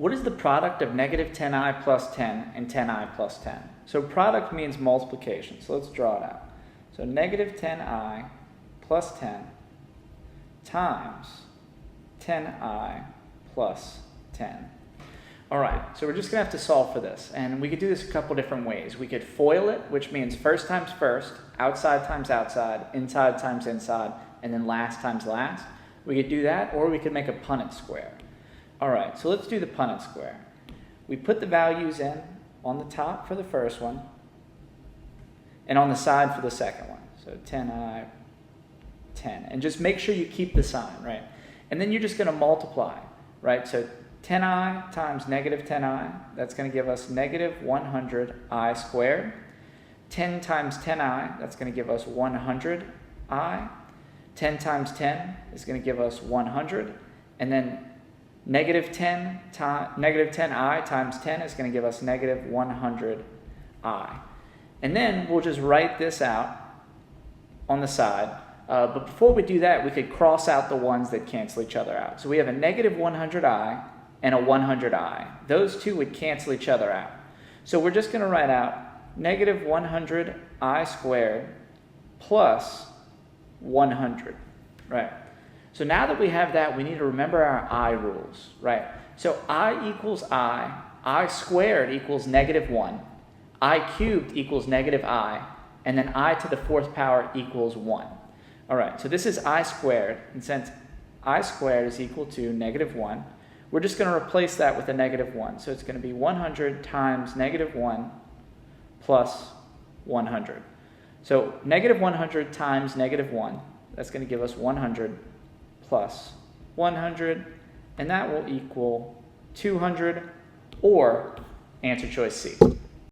What is the product of negative 10i plus 10 and 10i plus 10? So product means multiplication. So let's draw it out. So negative 10i plus 10 times 10i plus 10. All right, so we're just going to have to solve for this. And we could do this a couple different ways. We could FOIL it, which means first times first, outside times outside, inside times inside, and then last times last. We could do that, or we could make a Punnett square. All right, so let's do the Punnett square. We put the values in on the top for the first one, and on the side for the second one. So 10i, 10. And just make sure you keep the sign, right? And then you're just going to multiply, right? So 10i times negative 10i, that's going to give us negative 100i squared. 10 times 10i, that's going to give us 100i. 10 times 10 is going to give us 100. And then negative 10i times 10 is going to give us negative 100i. And then we'll just write this out on the side. But before we do that, we could cross out the ones that cancel each other out. So we have a negative 100i and a 100i. Those two would cancel each other out. So we're just going to write out negative 100i squared plus 100, right? So now that we have that, we need to remember our I rules, right? So I equals I squared equals negative 1, I cubed equals negative I, and then I to the fourth power equals 1. All right, so this is I squared, and since I squared is equal to negative 1, we're just going to replace that with a negative 1. So it's going to be 100 times negative 1 plus 100. So negative 100 times negative 1, that's going to give us 100 plus 100, and that will equal 200, or answer choice C.